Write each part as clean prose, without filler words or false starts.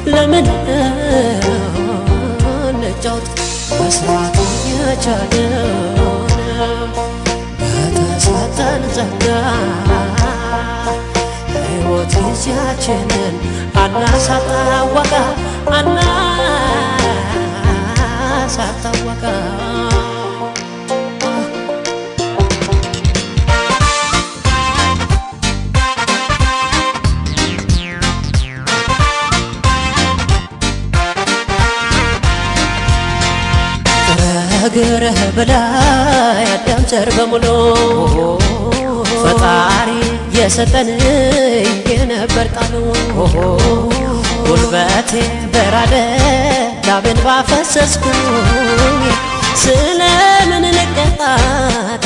ለምን ነጫውት መስራት የቻለውን በተሰጠን ጸጋ ሕይወት ጊዜያችንን አናሳጣወቃ ከእግርህ በላይ አዳም ዘር በሙሉ ፈጣሪ የሰጠን የነበር ቃሉ ጉልበቴ በራደ ላቤን ባፈሰስኩኝ ስለምን ልቀጣ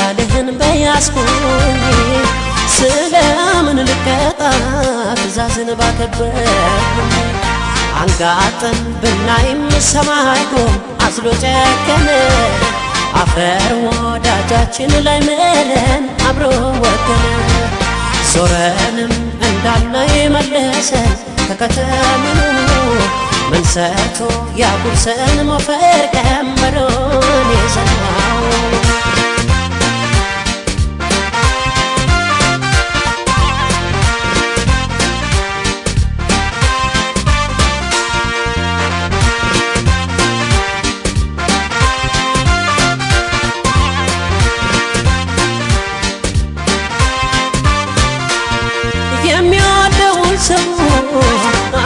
ቃልህን በያዝኩኝ ስለምን ልቀጣ ትእዛዝን ባከበርኩኝ አንጋጠን ብናይም ሰማይ ጎን አዝሎ ጨከነ አፈር ወዳጃችን ላይ መለን አብሮ ወገነ ዞረንም እንዳልናይ መለሰን ከከተምኑ ምን ሰርቶ ያጉርሰን ሞፈር ቀንበሮን የዘናው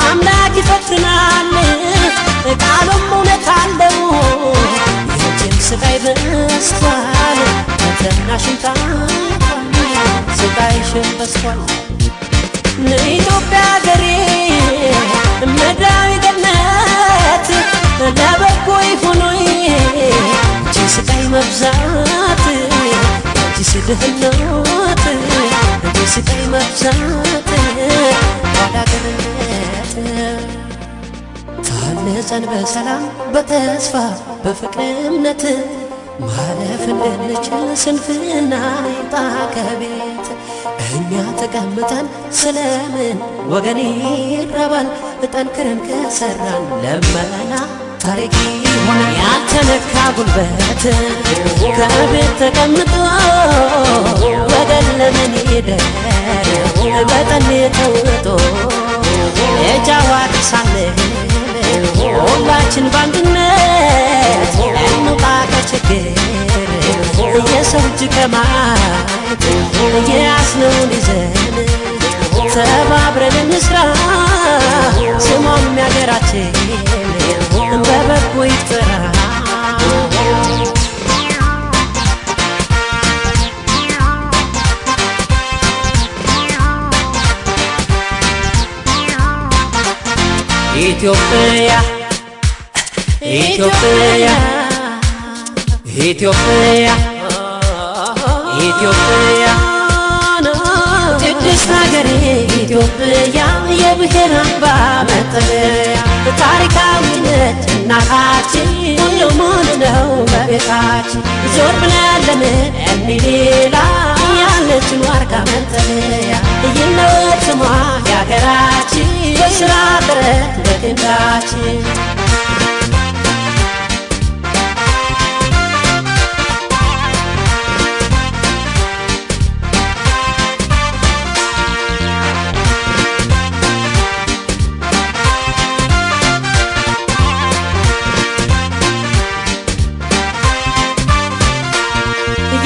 አምላክ ይፈትናል ቃሉም እውነት አለው የእጅን ስቃይ በስቷል ፈተናሽን ስቃይሽን በስቷል ለኢትዮጵያ አገሬ ምድራዊ ገነት ለበጎ ይሁኑኝ እጅ ስቃይ መብዛት እጅ ድህነት እጅ ስቃይ መብዛት ታንጸን በሰላም በተስፋ በፍቅር እምነት ማለፍ እንድንችል ስንፍና ይምጣ ከቤት እኛ ተቀምጠን ስለምን ወገን ይራባል ጠንክረን ከሰራን ለመና ታሪክ ሆነ ያልተነካ ጉልበት ከቤት ተቀምጦ ወገን ለምን ይደር በጠኔ ተውጦ የጃዋር ሳለን ሁላችን ባንድነት እንውጣ ከችግር የሰው እጅ ከማየት የያዝነውን ይዘን ተባብረን እንስራ ስሟም ያገራችን በበጎ ይጠራ ኢትዮጵያ ኢትዮጵያ ኢትዮጵያ ኢትዮጵያ ቅድስት ሀገሬ ኢትዮጵያ የብሔር አምባ መጠለያ ታሪካዊነት እናታችን ሁሉም ነው በቤታችን ዞር ብለን እንሌላ ያለችን ዋርካ መጠለያ ይለወጥ ስሟ የሀገራችን በስራ ጥረት በድንጋችን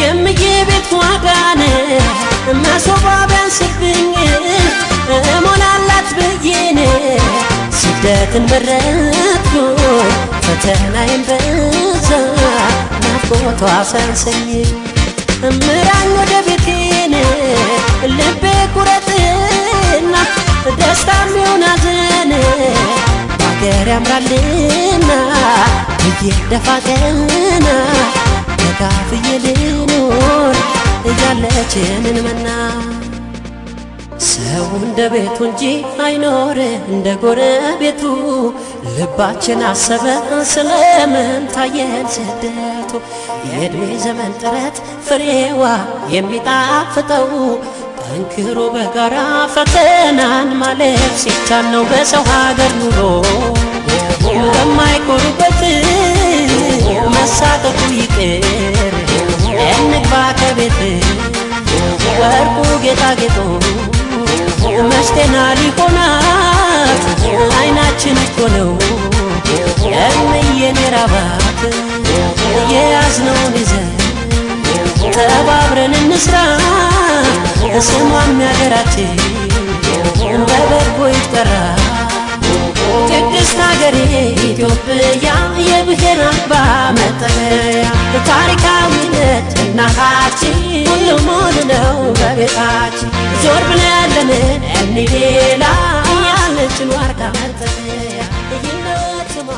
የምየቤት ዋጋን መሶባ ቢያንስብኝ እሞላላት ብዬን ስደትን መረጥኩ ፈተናዬን በዛ ናፍቆቷ ሳንሰኝ ምራኝ ወደ ቤቴን ልቤ ቁረጥና ደስታም ይሁን ሐዘን በአገር ያምራልና እየደፋ ቀና ተካፍዬ ልኖር እያለችንን መና ሰው እንደ ቤቱ እንጂ አይኖር እንደ ጎረቤቱ ልባችን አሰበ ስለምን ታየን ስደቱ የዕድሜ ዘመን ጥረት ፍሬዋ የሚጣፍጠው ጠንክሮ በጋራ ፈተናን ማለፍ ሲቻል ነው በሰው ሀገር ኑሮ በማይኮሩበት መሳቀቁ ይቅር እንግባ ከቤት ወርቁ ጌጣጌጡ መሽቴና ሊሆናት አይናችን እኮ ነው የምየኔ ራባት የያዝነውን ይዘን ተባብረን እንስራ ስሟም ያገራችን በበጎ ይጠራ ቅድስት ሀገሬ ኢትዮጵያ የብሔር አምባ መጠለያ ታሪካዊነት እናታችን ሁሉም ሙሉ ነው በቤታችን ዞር ብለን ለምን እንይ ሌላ ያለችን ዋርካ መጠለያ ይህን ስሟ